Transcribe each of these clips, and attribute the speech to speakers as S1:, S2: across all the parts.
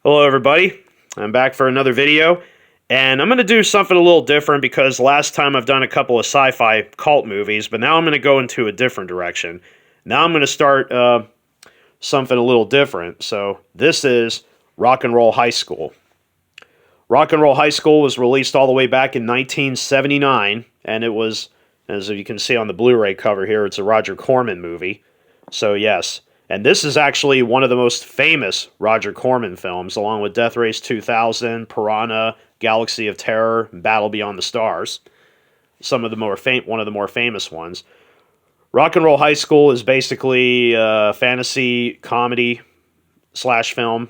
S1: Hello everybody, I'm back for another video, and I'm going to do something a little different because last time I've done a couple of sci-fi cult movies, but now I'm going to go into a different direction. Now I'm going to start something a little different. So this is Rock and Roll High School. Rock and Roll High School was released all the way back in 1979, and it was, as you can see on the Blu-ray cover here, it's a Roger Corman movie. So yes. And this is actually one of the most famous Roger Corman films, along with Death Race 2000, Piranha, Galaxy of Terror, and Battle Beyond the Stars. One of the more famous ones. Rock and Roll High School is basically a fantasy comedy slash film,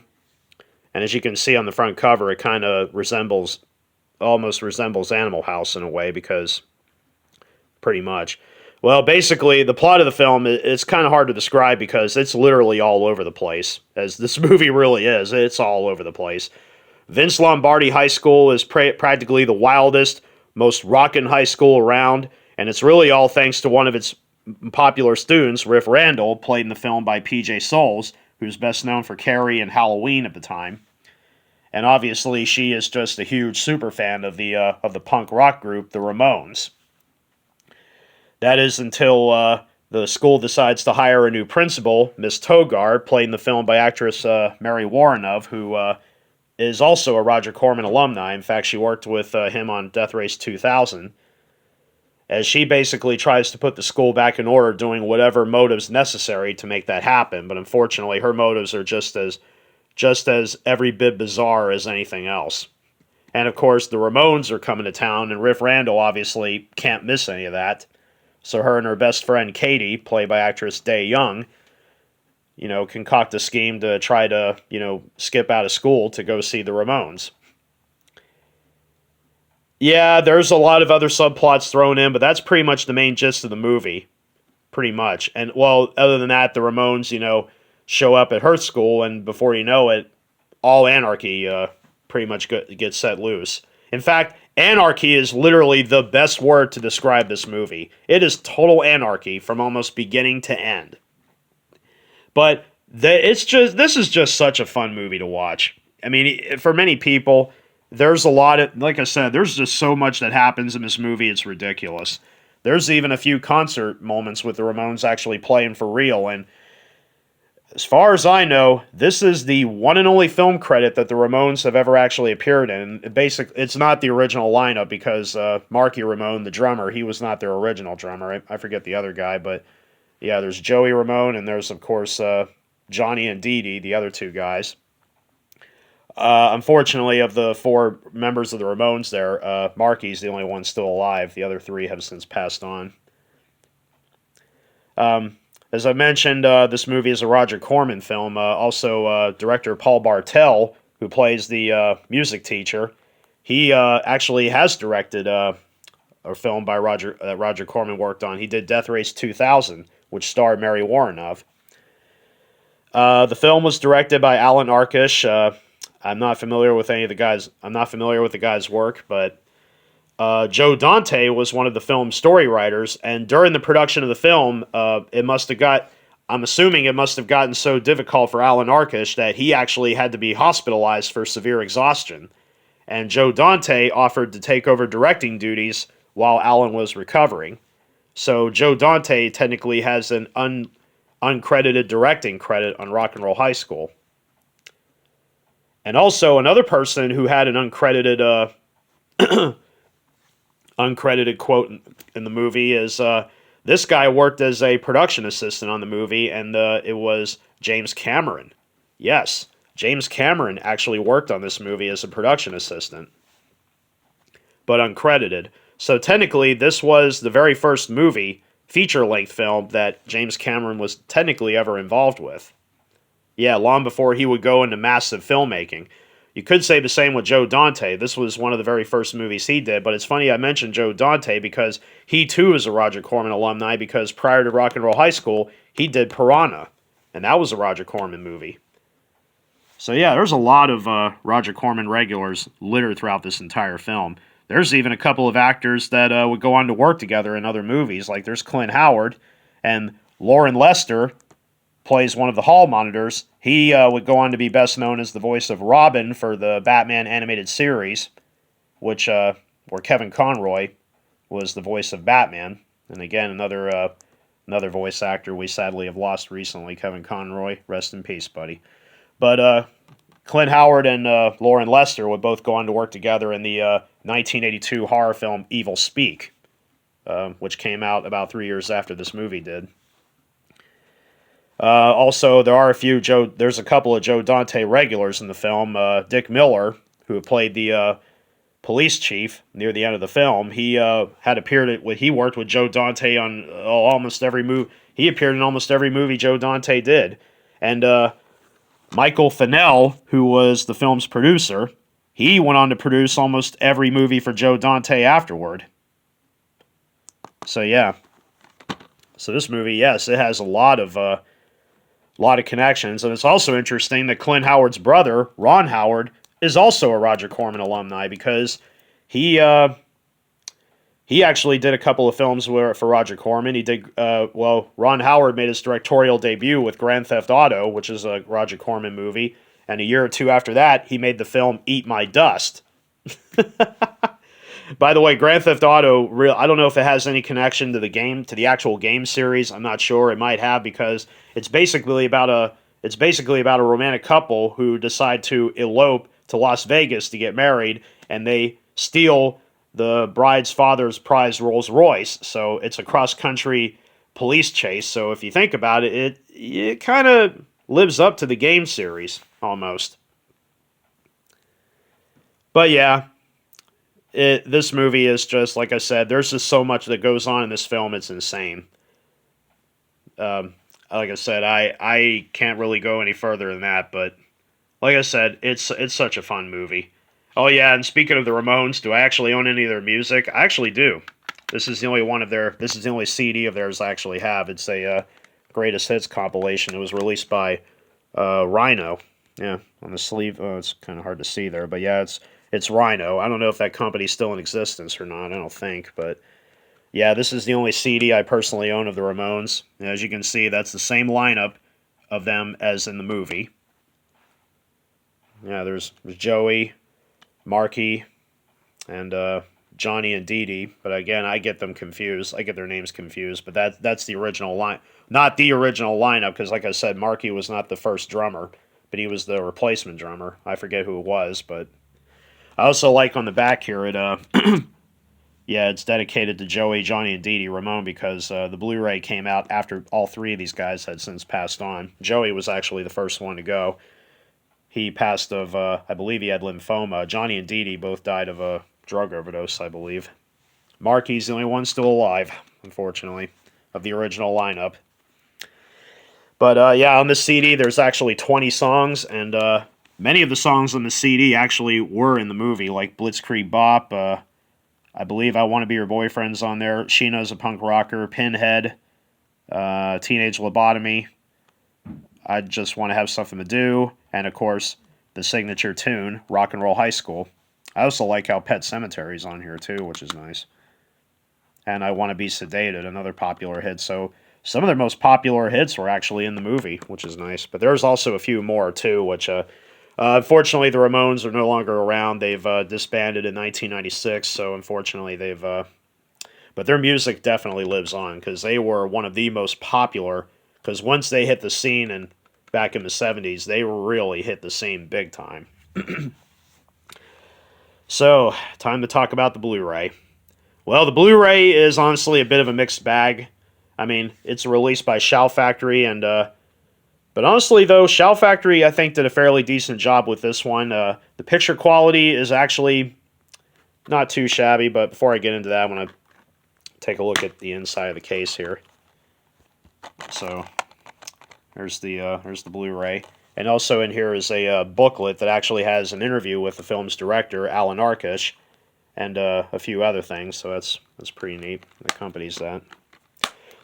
S1: and as you can see on the front cover, it kind of almost resembles Animal House in a way, because pretty much. Well, basically, the plot of the film, it's kind of hard to describe because it's literally all over the place, as this movie really is. It's all over the place. Vince Lombardi High School is practically the wildest, most rockin' high school around, and it's really all thanks to one of its popular students, Riff Randall, played in the film by P.J. Soles, who's best known for Carrie and Halloween at the time. And obviously, she is just a huge super fan of the punk rock group, the Ramones. That is until the school decides to hire a new principal, Miss Togard, played in the film by actress Mary Woronov, who is also a Roger Corman alumni. In fact, she worked with him on Death Race 2000. As she basically tries to put the school back in order, doing whatever motives necessary to make that happen. But unfortunately, her motives are just as every bit bizarre as anything else. And of course, the Ramones are coming to town, and Riff Randall obviously can't miss any of that. So her and her best friend Katie, played by actress Day Young, concoct a scheme to try to, skip out of school to go see the Ramones. Yeah, there's a lot of other subplots thrown in, but that's pretty much the main gist of the movie. Pretty much. And, well, other than that, the Ramones, show up at her school, and before you know it, all anarchy pretty much gets set loose. In fact, anarchy is literally the best word to describe this movie. It is total anarchy from almost beginning to end. But this is just such a fun movie to watch. I mean, for many people, there's a lot of, like I said, there's just so much that happens in this movie, it's ridiculous. There's even a few concert moments with the Ramones actually playing for real, and as far as I know, this is the one and only film credit that the Ramones have ever actually appeared in. It's not the original lineup because Marky Ramone, the drummer, he was not their original drummer. I forget the other guy, but yeah, there's Joey Ramone, and there's, of course, Johnny and Dee Dee, the other two guys. Unfortunately, of the four members of the Ramones there, Marky's the only one still alive. The other three have since passed on. As I mentioned, this movie is a Roger Corman film. Also, director Paul Bartel, who plays the music teacher, he actually has directed a film by Roger Corman worked on. He did Death Race 2000, which starred Mary Woronov. The film was directed by Alan Arkush. I'm not familiar with any of the guys. I'm not familiar with the guy's work, but Joe Dante was one of the film's story writers, and during the production of the film, I'm assuming it must have gotten so difficult for Alan Arkush that he actually had to be hospitalized for severe exhaustion. And Joe Dante offered to take over directing duties while Alan was recovering. So Joe Dante technically has an uncredited directing credit on Rock and Roll High School. And also another person who had an uncredited quote in the movie is this guy worked as a production assistant on the movie, and it was James Cameron. Yes, James Cameron actually worked on this movie as a production assistant, but uncredited. So technically, this was the very first feature-length film that James Cameron was technically ever involved with. Yeah, long before he would go into massive filmmaking. You could say the same with Joe Dante. This was one of the very first movies he did, but it's funny I mentioned Joe Dante because he too is a Roger Corman alumni, because prior to Rock and Roll High School, he did Piranha, and that was a Roger Corman movie. So yeah, there's a lot of Roger Corman regulars littered throughout this entire film. There's even a couple of actors that would go on to work together in other movies, like there's Clint Howard and Lauren Lester, plays one of the hall monitors. He would go on to be best known as the voice of Robin for the Batman animated series, which where Kevin Conroy was the voice of Batman. And again, another voice actor we sadly have lost recently, Kevin Conroy. Rest in peace, buddy. But Clint Howard and Lauren Lester would both go on to work together in the 1982 horror film Evil Speak, which came out about 3 years after this movie did. Also, there's a couple of Joe Dante regulars in the film. Dick Miller, who played the police chief near the end of the film, he he worked with Joe Dante on almost every movie. He appeared in almost every movie Joe Dante did. And Michael Fennell, who was the film's producer, he went on to produce almost every movie for Joe Dante afterward. So yeah. So this movie, yes, it has a lot of connections, and it's also interesting that Clint Howard's brother, Ron Howard, is also a Roger Corman alumni, because he actually did a couple of films for Roger Corman. He did Ron Howard made his directorial debut with Grand Theft Auto, which is a Roger Corman movie, and a year or two after that, he made the film Eat My Dust. By the way, Grand Theft Auto, I don't know if it has any connection to the game, to the actual game series. I'm not sure. It might have, because it's basically about a romantic couple who decide to elope to Las Vegas to get married, and they steal the bride's father's prized Rolls Royce. So it's a cross-country police chase. So if you think about it, it kind of lives up to the game series, almost. But yeah, this movie is just, like I said, there's just so much that goes on in this film, it's insane. Like I said, I can't really go any further than that, but like I said, it's such a fun movie. Oh yeah, and speaking of the Ramones, do I actually own any of their music? I actually do. This is the only CD of theirs I actually have. It's a greatest hits compilation. It was released by Rhino. Yeah, on the sleeve. Oh, it's kind of hard to see there, but yeah, it's Rhino. I don't know if that company's still in existence or not. I don't think, but yeah, this is the only CD I personally own of the Ramones. And as you can see, that's the same lineup of them as in the movie. Yeah, there's Joey, Marky, and Johnny and Dee Dee. But again, I get them confused. I get their names confused. But that's the original line, not the original lineup, because like I said, Marky was not the first drummer, but he was the replacement drummer. I forget who it was, but I also like on the back here, yeah, it's dedicated to Joey, Johnny, and Dee Dee Ramone, because the Blu-ray came out after all three of these guys had since passed on. Joey was actually the first one to go. He passed of, I believe he had lymphoma. Johnny and Dee Dee both died of a drug overdose, I believe. Marky's the only one still alive, unfortunately, of the original lineup. But yeah, on this CD, there's actually 20 songs, and many of the songs on the CD actually were in the movie, like Blitzkrieg Bop, I believe I Want to Be Your Boyfriend's on there, Sheena's a Punk Rocker, Pinhead, Teenage Lobotomy, I Just Want to Have Something to Do, and of course, the signature tune, Rock and Roll High School. I also like how Pet Sematary on here too, which is nice. And I Want to Be Sedated, another popular hit. So some of their most popular hits were actually in the movie, which is nice. But there's also a few more too, which unfortunately the Ramones are no longer around. They've disbanded in 1996, so unfortunately but their music definitely lives on, because they were one of the most popular, because once they hit the scene and back in the 70s, they really hit the scene big time. So, time to talk about the Blu-ray. Well, the Blu-ray is honestly a bit of a mixed bag. I mean, it's released by Shout Factory, and but honestly, though, Shout Factory, I think, did a fairly decent job with this one. The picture quality is actually not too shabby, but before I get into that, I want to take a look at the inside of the case here. So, there's the Blu-ray. And also in here is a booklet that actually has an interview with the film's director, Alan Arkush, and a few other things, so that's pretty neat. It accompanies that.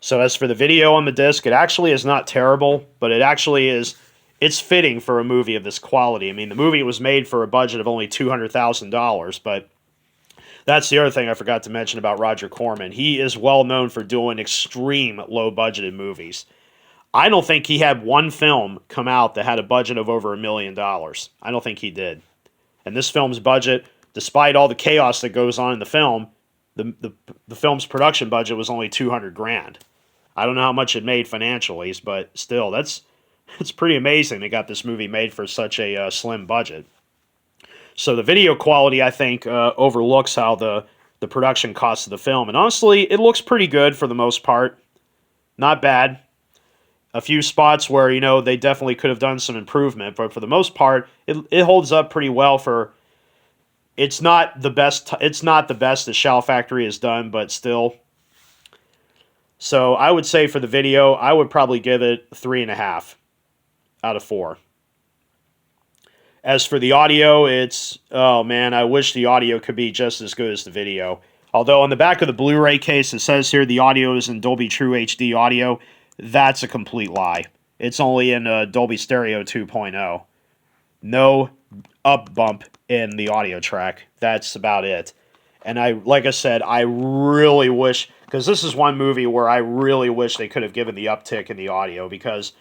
S1: So as for the video on the disc, it actually is not terrible, but it actually is, it's fitting for a movie of this quality. I mean, the movie was made for a budget of only $200,000, but that's the other thing I forgot to mention about Roger Corman. He is well known for doing extreme low-budgeted movies. I don't think he had one film come out that had a budget of over $1 million. I don't think he did. And this film's budget, despite all the chaos that goes on in the film, the film's production budget was only 200 grand. I don't know how much it made financially, but still, it's pretty amazing they got this movie made for such a slim budget. So the video quality, I think, overlooks how the production cost of the film. And honestly, it looks pretty good for the most part. Not bad. A few spots where, they definitely could have done some improvement, but for the most part, it holds up pretty well for... It's not the best the Shout Factory has done, but still. So I would say for the video, I would probably give it 3.5 out of 4. As for the audio, oh man, I wish the audio could be just as good as the video. Although on the back of the Blu-ray case, it says here the audio is in Dolby True HD audio. That's a complete lie. It's only in Dolby Stereo 2.0. No up bump in the audio track. That's about it. And like I said, I really wish, because this is one movie where I really wish they could have given the uptick in the audio, because,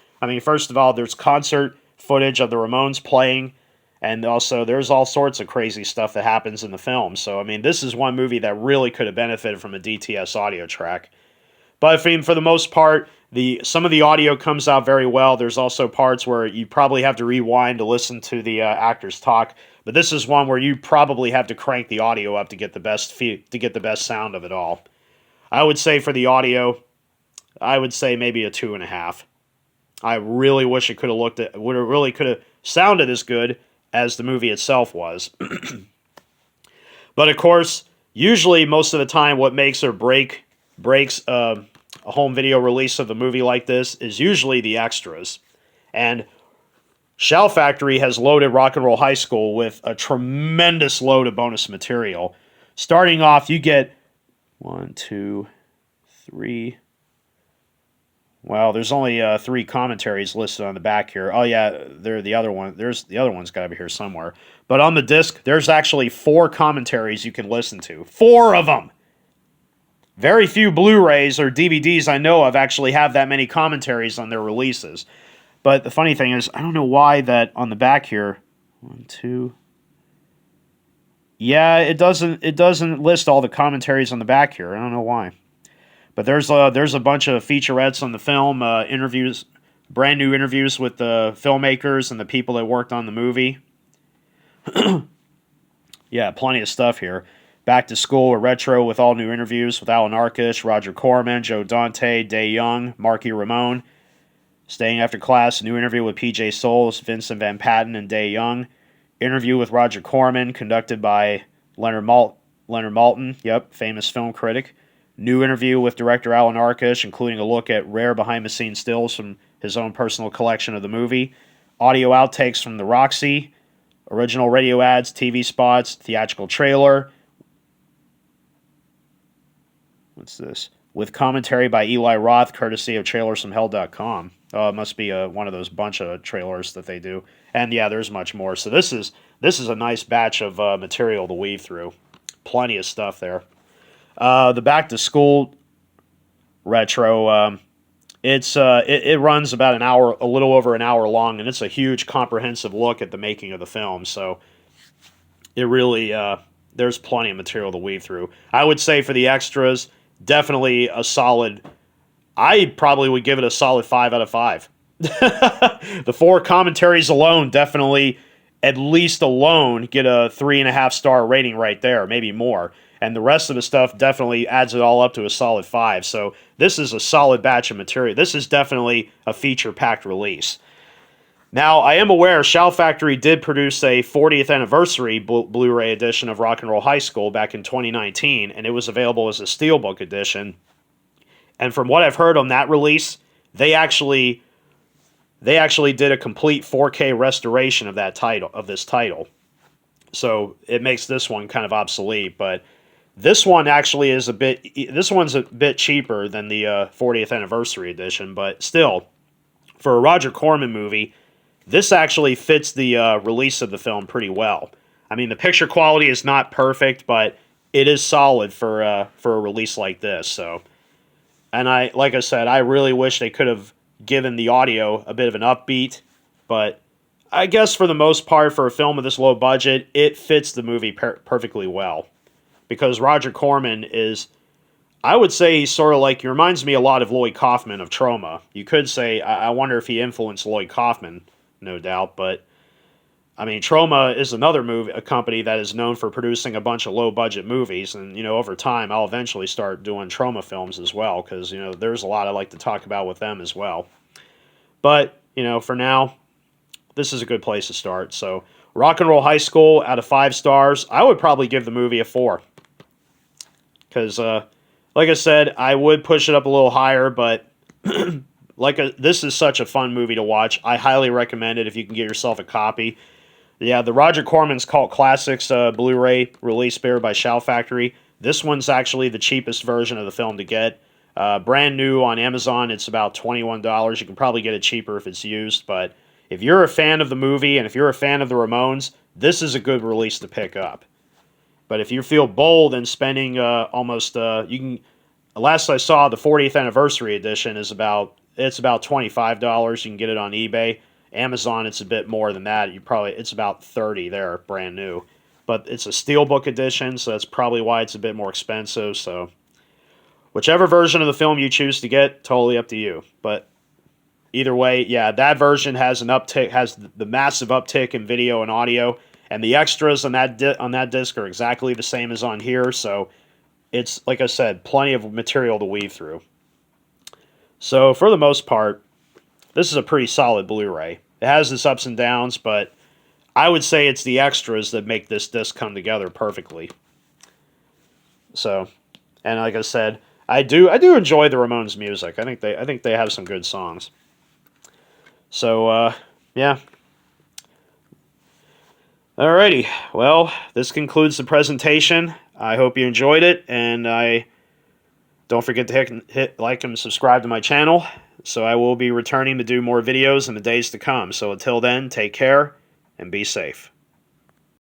S1: first of all, there's concert footage of the Ramones playing, and also there's all sorts of crazy stuff that happens in the film. So, this is one movie that really could have benefited from a DTS audio track. But, for the most part, some of the audio comes out very well. There's also parts where you probably have to rewind to listen to the actors talk. But this is one where you probably have to crank the audio up to get the best sound of it all. I would say for the audio, I would say maybe a 2.5. I really wish it could have sounded as good as the movie itself was. But of course, usually most of the time, what makes or breaks a home video release of a movie like this is usually the extras. And Shout Factory has loaded Rock and Roll High School with a tremendous load of bonus material. Starting off, you get 1, 2, 3. Well, there's only 3 commentaries listed on the back here. Oh yeah, there's the other one's got to be here somewhere. But on the disc, there's actually 4 commentaries you can listen to. 4 of them. Very few Blu-rays or DVDs I know of actually have that many commentaries on their releases. But the funny thing is, I don't know why that on the back here, 1, 2. Yeah, it doesn't list all the commentaries on the back here. I don't know why. But there's a bunch of featurettes on the film, interviews, brand new interviews with the filmmakers and the people that worked on the movie. Yeah, plenty of stuff here. Back to School, a retro with all new interviews with Alan Arkush, Roger Corman, Joe Dante, Day Young, Marky Ramone. Staying After Class, a new interview with PJ Soles, Vincent Van Patten, and Day Young. Interview with Roger Corman, conducted by Leonard Maltin, famous film critic. New interview with director Alan Arkush, including a look at rare behind-the-scenes stills from his own personal collection of the movie. Audio outtakes from the Roxy. Original radio ads, TV spots, theatrical trailer. What's this? With commentary by Eli Roth, courtesy of trailersfromhell.com. It must be one of those bunch of trailers that they do. And yeah, there's much more. So this is a nice batch of material to weave through. Plenty of stuff there. The Back to School retro, it runs about an hour, a little over an hour long, and it's a huge comprehensive look at the making of the film. So it really, there's plenty of material to weave through. I would say for the extras, definitely a solid... I probably would give it a solid 5 out of 5. The 4 commentaries alone definitely, at least alone, get a 3.5 star rating right there, maybe more. And the rest of the stuff definitely adds it all up to a solid 5. So this is a solid batch of material. This is definitely a feature-packed release. Now, I am aware Shout Factory did produce a 40th anniversary Blu-ray edition of Rock and Roll High School back in 2019, and it was available as a Steelbook edition. And from what I've heard on that release, they actually did a complete 4K restoration of this title. So it makes this one kind of obsolete, but this one actually is this one's a bit cheaper than the 40th anniversary edition, but still, for a Roger Corman movie, this actually fits the release of the film pretty well. The picture quality is not perfect, but it is solid for a release like this. So, and like I said, I really wish they could have given the audio a bit of an upbeat. But I guess for the most part, for a film of this low budget, it fits the movie perfectly well. Because Roger Corman is, I would say he's sort of like, he reminds me a lot of Lloyd Kaufman of Troma. You could say, I wonder if he influenced Lloyd Kaufman, no doubt, but I mean, Troma is another a company that is known for producing a bunch of low-budget movies, and, you know, over time, I'll eventually start doing Troma films as well, because, you know, there's a lot I like to talk about with them as well. But, you know, for now, this is a good place to start. So, Rock and Roll High School, out of 5 stars, I would probably give the movie a 4. Because, like I said, I would push it up a little higher, but this is such a fun movie to watch. I highly recommend it if you can get yourself a copy. Yeah, the Roger Corman's Cult Classics Blu-ray release here by Shout Factory. This one's actually the cheapest version of the film to get. Brand new on Amazon, it's about $21. You can probably get it cheaper if it's used, but if you're a fan of the movie and if you're a fan of the Ramones, this is a good release to pick up. But if you feel bold in spending almost, last I saw, the 40th anniversary edition is about $25. You can get it on eBay. Amazon, it's a bit more than that. It's about $30 there, brand new. But it's a steelbook edition, so that's probably why it's a bit more expensive. So whichever version of the film you choose to get, totally up to you. But either way, yeah, that version has the massive uptick in video and audio, and the extras on that disc are exactly the same as on here. So it's, like I said, plenty of material to weave through. So for the most part, this is a pretty solid Blu-ray. It has its ups and downs, but I would say it's the extras that make this disc come together perfectly. So, and like I said, I do enjoy the Ramones music. I think they have some good songs. So, yeah. Alrighty. Well, this concludes the presentation. I hope you enjoyed it, and don't forget to hit like and subscribe to my channel. So I will be returning to do more videos in the days to come. So until then, take care and be safe.